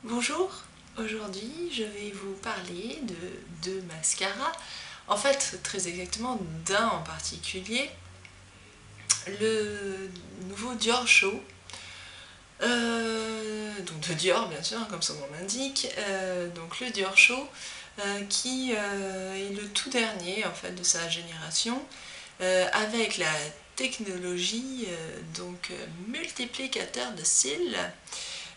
Bonjour, aujourd'hui je vais vous parler de deux mascaras, en fait très exactement d'un en particulier, le nouveau Dior Show, donc de Dior bien sûr, comme son nom l'indique, donc le Dior Show qui est le tout dernier en fait de sa génération, avec la technologie donc multiplicateur de cils.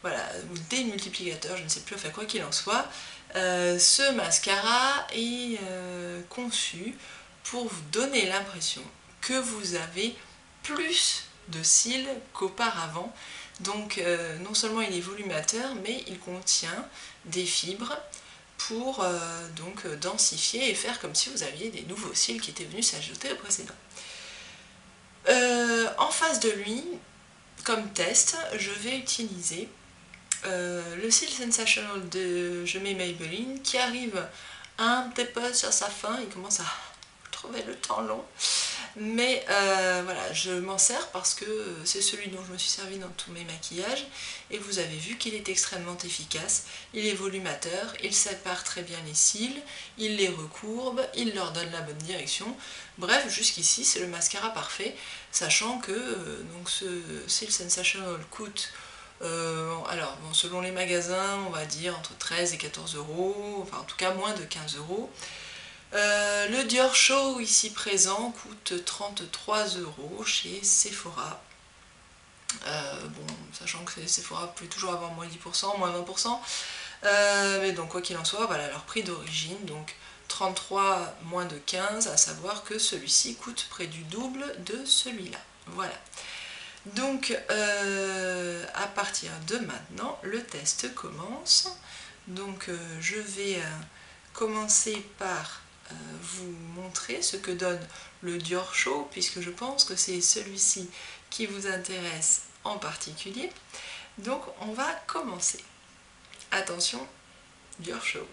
Voilà, ou démultiplicateur, je ne sais plus, enfin quoi qu'il en soit, ce mascara est conçu pour vous donner l'impression que vous avez plus de cils qu'auparavant. Donc non seulement il est volumateur, mais il contient des fibres pour donc densifier et faire comme si vous aviez des nouveaux cils qui étaient venus s'ajouter au précédent. En face de lui, comme test, je vais utiliser le Seal Sensational de Je mets Maybelline qui arrive un petit peu sur sa fin, il commence à trouver le temps long, mais voilà, je m'en sers parce que c'est celui dont je me suis servi dans tous mes maquillages et vous avez vu qu'il est extrêmement efficace, il est volumateur, il sépare très bien les cils, il les recourbe, il leur donne la bonne direction, bref jusqu'ici c'est le mascara parfait, sachant que donc ce Seal Sensational coûte alors, bon, selon les magasins, on va dire entre 13 et 14 euros, enfin en tout cas moins de 15 euros. Le Dior Show ici présent coûte 33 euros chez Sephora. Bon, sachant que Sephora peut toujours avoir moins 10%, moins 20%. Mais donc quoi qu'il en soit, voilà leur prix d'origine, donc 33 moins de 15, à savoir que celui-ci coûte près du double de celui-là. Voilà. Donc à partir de maintenant, le test commence. Donc je vais commencer par vous montrer ce que donne le Dior Show, puisque je pense que c'est celui-ci qui vous intéresse en particulier. Donc on va commencer. Attention, Dior Show.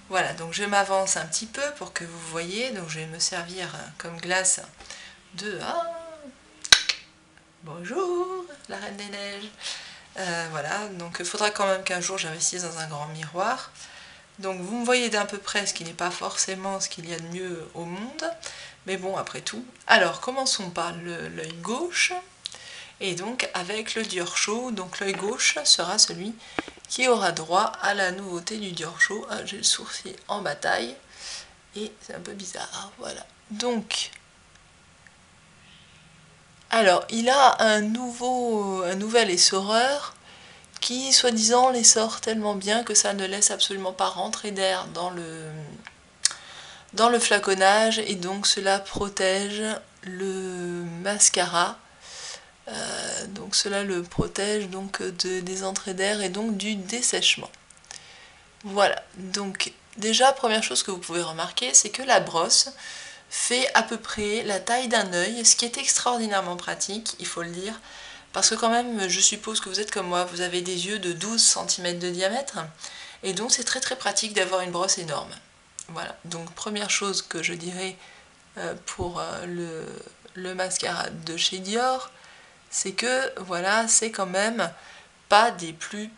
Voilà, donc je m'avance un petit peu pour que vous voyez. Donc je vais me servir comme glace de... Ah, bonjour, la Reine des Neiges. Voilà, donc il faudra quand même qu'un jour j'investisse dans un grand miroir. Donc vous me voyez d'un peu près, ce qui n'est pas forcément ce qu'il y a de mieux au monde, mais bon, après tout. Alors commençons par l'œil gauche, et donc avec le Dior Show, donc l'œil gauche sera celui qui aura droit à la nouveauté du Dior Show. Ah, j'ai le sourcil en bataille, et c'est un peu bizarre, voilà. Donc, alors il a un nouvel essoreur, qui soi-disant les sort tellement bien que ça ne laisse absolument pas rentrer d'air dans le flaconnage, et donc cela protège le mascara, donc cela le protège donc des entrées d'air et donc du dessèchement. Voilà, donc déjà première chose que vous pouvez remarquer, c'est que la brosse fait à peu près la taille d'un œil, ce qui est extraordinairement pratique, il faut le dire, parce que quand même je suppose que vous êtes comme moi, vous avez des yeux de 12 cm de diamètre, et donc c'est très très pratique d'avoir une brosse énorme. Voilà, donc première chose que je dirais pour le mascara de chez Dior, c'est que voilà, c'est quand même pas des plus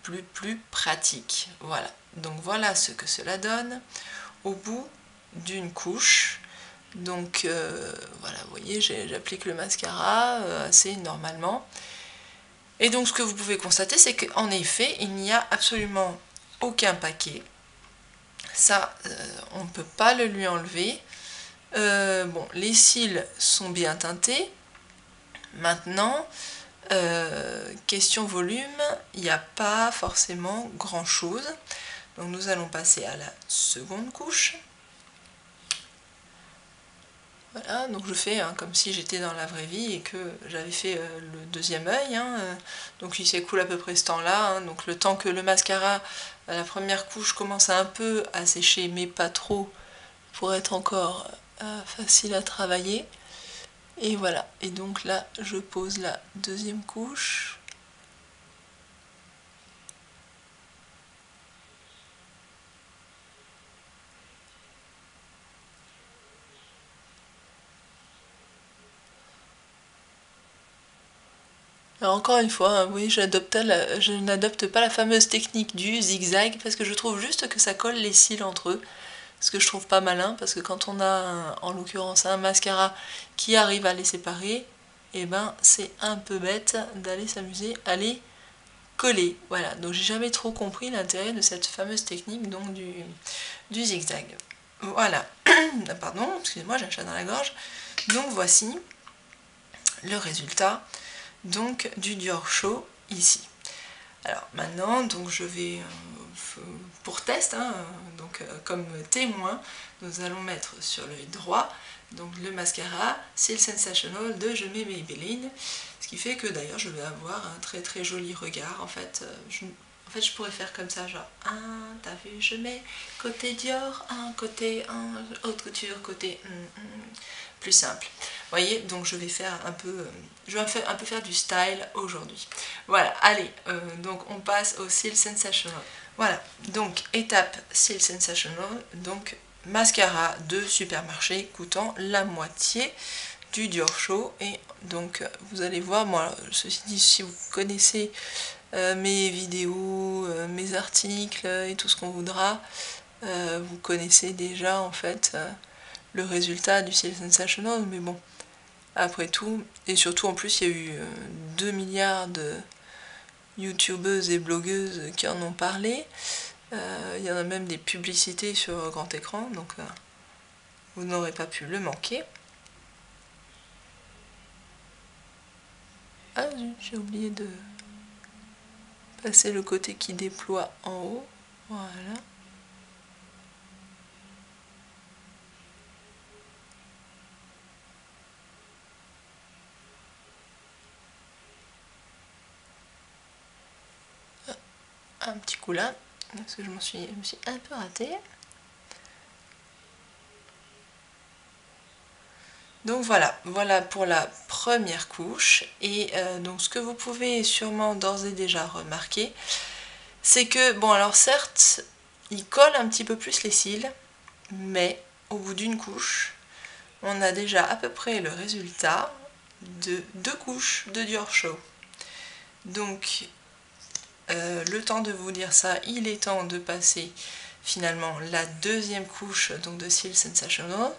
pratiques. Voilà, donc voilà ce que cela donne au bout d'une couche. Donc voilà, vous voyez, j'applique le mascara assez normalement. Et donc ce que vous pouvez constater, c'est qu'en effet, il n'y a absolument aucun paquet. Ça, on ne peut pas le lui enlever. Bon, les cils sont bien teintés. Maintenant, question volume, il n'y a pas forcément grand chose. Donc nous allons passer à la seconde couche. Voilà, donc je fais comme si j'étais dans la vraie vie et que j'avais fait le deuxième œil. Donc il s'écoule à peu près ce temps-là. Donc le temps que le mascara, la première couche, commence un peu à sécher, mais pas trop, pour être encore facile à travailler. Et voilà, et donc là je pose la deuxième couche. Alors encore une fois, oui, je n'adopte pas la fameuse technique du zigzag parce que je trouve juste que ça colle les cils entre eux. Ce que je trouve pas malin parce que quand on a en l'occurrence un mascara qui arrive à les séparer, et ben c'est un peu bête d'aller s'amuser à les coller. Voilà, donc j'ai jamais trop compris l'intérêt de cette fameuse technique donc du zigzag. Voilà, pardon, excusez-moi, j'ai un chat dans la gorge. Donc voici le résultat donc du Dior Show ici. Alors maintenant, donc je vais, pour test, hein, donc comme témoin, nous allons mettre sur l'œil droit donc le mascara Seal Sensational de Je mets Maybelline, ce qui fait que d'ailleurs je vais avoir un très très joli regard. En fait, je pourrais faire comme ça, genre, t'as vu, je mets côté Dior, côté haute couture, côté plus simple. Vous voyez, donc je vais faire un peu, un peu faire du style aujourd'hui. Voilà, allez, donc on passe au Seal Sensational. Voilà, donc étape Seal Sensational, donc mascara de supermarché coûtant la moitié du Dior Show. Et donc vous allez voir, moi, ceci dit, si vous connaissez mes vidéos, mes articles et tout ce qu'on voudra, vous connaissez déjà en fait le résultat du Seal Sensational, mais bon, après tout, et surtout en plus il y a eu 2 milliards de youtubeuses et blogueuses qui en ont parlé, il y en a même des publicités sur grand écran, donc vous n'aurez pas pu le manquer. Ah j'ai oublié de passer le côté qui déploie en haut, voilà. Un petit coup là, parce que je me suis un peu ratée. Donc voilà pour la première couche. Et donc ce que vous pouvez sûrement d'ores et déjà remarquer, c'est que, bon alors certes, il colle un petit peu plus les cils, mais au bout d'une couche, on a déjà à peu près le résultat de 2 couches de Dior Show. Donc le temps de vous dire ça, il est temps de passer finalement la deuxième couche donc de Seal Sensational.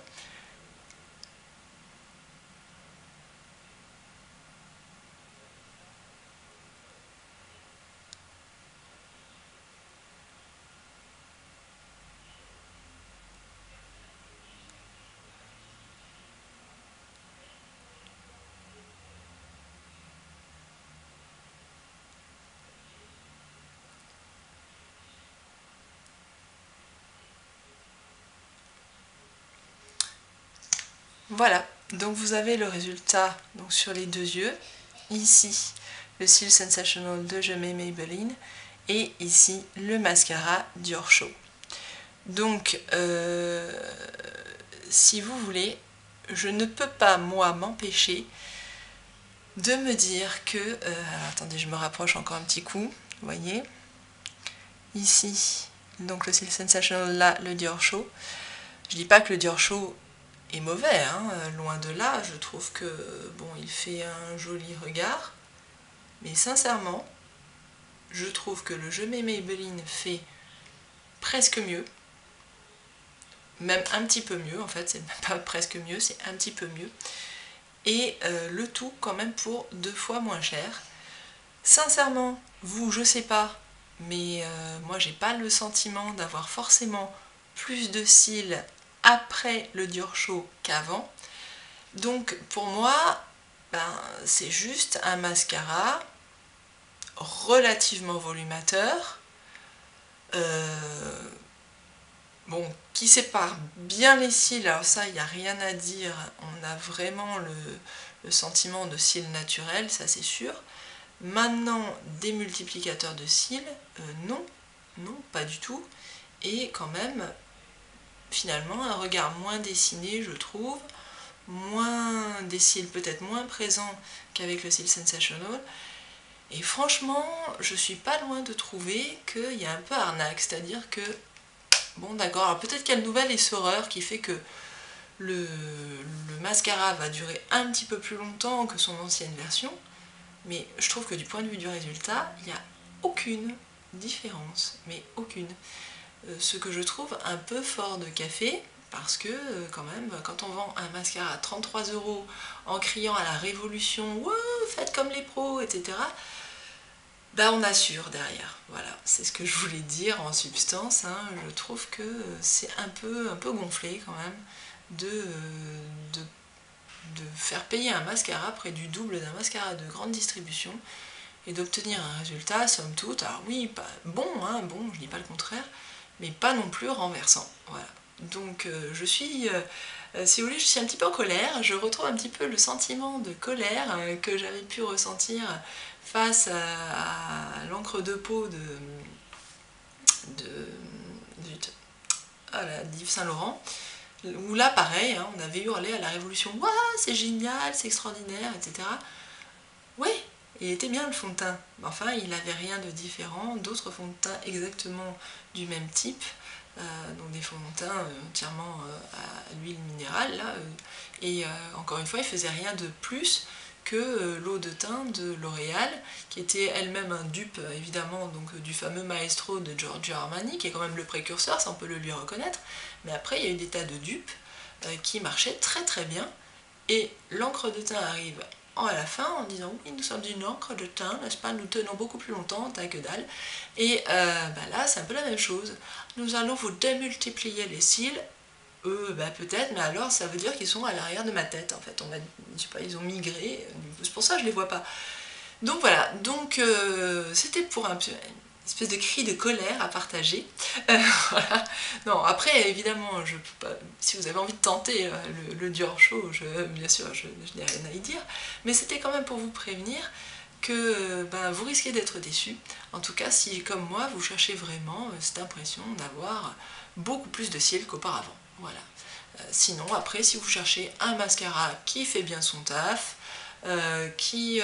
Voilà, donc vous avez le résultat donc sur les 2 yeux. Ici, le Seal Sensational de Je mets Maybelline et ici le mascara Dior Show. Donc, si vous voulez, je ne peux pas moi m'empêcher de me dire que... alors attendez, je me rapproche encore un petit coup, vous voyez. Ici, donc le Seal Sensational, là, le Dior Show. Je dis pas que le Dior Show est mauvais, hein, loin de là, je trouve que bon, il fait un joli regard, mais sincèrement, je trouve que le Je mets Maybelline fait presque mieux, même un petit peu mieux en fait, c'est même pas presque mieux, c'est un petit peu mieux, et le tout quand même pour 2 fois moins cher. Sincèrement, vous, je sais pas, mais moi j'ai pas le sentiment d'avoir forcément plus de cils après le Dior Show qu'avant. Donc pour moi, ben, c'est juste un mascara relativement volumateur, bon, qui sépare bien les cils, alors ça il n'y a rien à dire, on a vraiment le sentiment de cils naturels, ça c'est sûr. Maintenant, des multiplicateurs de cils, non, non, pas du tout, et quand même, finalement, un regard moins dessiné, je trouve, moins des cils peut-être moins présents qu'avec le Seal Sensational. Et franchement, je suis pas loin de trouver qu'il y a un peu arnaque, c'est-à-dire que, bon d'accord, alors peut-être qu'il y a le nouvel essoreur qui fait que le mascara va durer un petit peu plus longtemps que son ancienne version, mais je trouve que du point de vue du résultat, il n'y a aucune différence, mais aucune. Ce que je trouve un peu fort de café, parce que quand même, quand on vend un mascara à 33 € en criant à la révolution, wow, faites comme les pros, etc., bah on assure derrière. Voilà, c'est ce que je voulais dire en substance, hein. Je trouve que c'est un peu gonflé quand même de faire payer un mascara près du double d'un mascara de grande distribution et d'obtenir un résultat, somme toute, alors oui, pas bon, hein, bon, je dis pas le contraire, mais pas non plus renversant. Voilà. Donc je suis, si vous voulez, je suis un petit peu en colère, je retrouve un petit peu le sentiment de colère que j'avais pu ressentir face à l'encre de peau d'Yves Saint Laurent, où là pareil, hein, on avait hurlé à la révolution, waouh, c'est génial, c'est extraordinaire, etc. Oui, il était bien le fond de teint, enfin il n'avait rien de différent d'autres fonds de teint exactement du même type, donc des fonds de teint entièrement à l'huile minérale, là, et encore une fois il faisait rien de plus que l'eau de teint de L'Oréal, qui était elle-même un dupe évidemment donc, du fameux Maestro de Giorgio Armani, qui est quand même le précurseur, ça on peut le lui reconnaître, mais après il y a eu des tas de dupes qui marchaient très très bien, et l'encre de teint arrive à la fin en disant oui, nous sommes une encre de teint, n'est-ce pas, nous tenons beaucoup plus longtemps, t'as que dalle, et bah là c'est un peu la même chose, nous allons vous démultiplier les cils. Bah peut-être, mais alors ça veut dire qu'ils sont à l'arrière de ma tête en fait, on va, je sais pas, ils ont migré, c'est pour ça que je les vois pas. Donc voilà, donc c'était pour une espèce de cri de colère à partager. Voilà. Non, après évidemment, je peux pas, si vous avez envie de tenter le Dior Show, bien sûr, je n'ai rien à y dire, mais c'était quand même pour vous prévenir que ben, vous risquez d'être déçus. En tout cas, si comme moi, vous cherchez vraiment cette impression d'avoir beaucoup plus de cils qu'auparavant. Voilà. Sinon, après, si vous cherchez un mascara qui fait bien son taf, qui,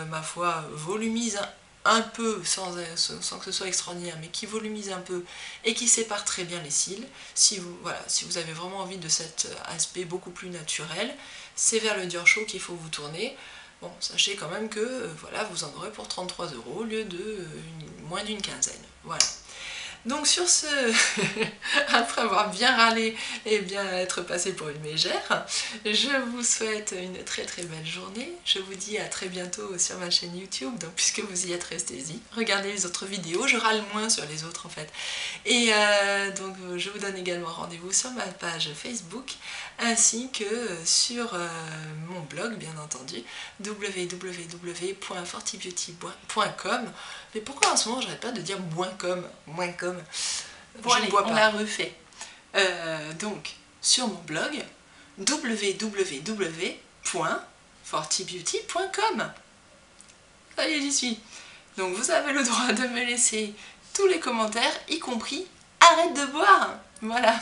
ma foi, volumise un peu, sans que ce soit extraordinaire, mais qui volumise un peu et qui sépare très bien les cils, si vous avez vraiment envie de cet aspect beaucoup plus naturel, c'est vers le Dior Show qu'il faut vous tourner. Bon, sachez quand même que voilà, vous en aurez pour 33 € au lieu de moins d'une quinzaine. Voilà. Donc sur ce, après avoir bien râlé et bien être passé pour une mégère, je vous souhaite une très très belle journée. Je vous dis à très bientôt sur ma chaîne YouTube, donc puisque vous y êtes, restez-y. Regardez les autres vidéos, je râle moins sur les autres en fait. Et donc je vous donne également rendez-vous sur ma page Facebook, ainsi que sur mon blog bien entendu, www.fortibeauty.com. Mais pourquoi en ce moment j'arrête pas de dire .com, .com? Bon allez, on la refait. Donc sur mon blog, www.fortibeauty.com. Ça y est, j'y suis. Donc vous avez le droit de me laisser tous les commentaires, y compris arrête de boire. Voilà.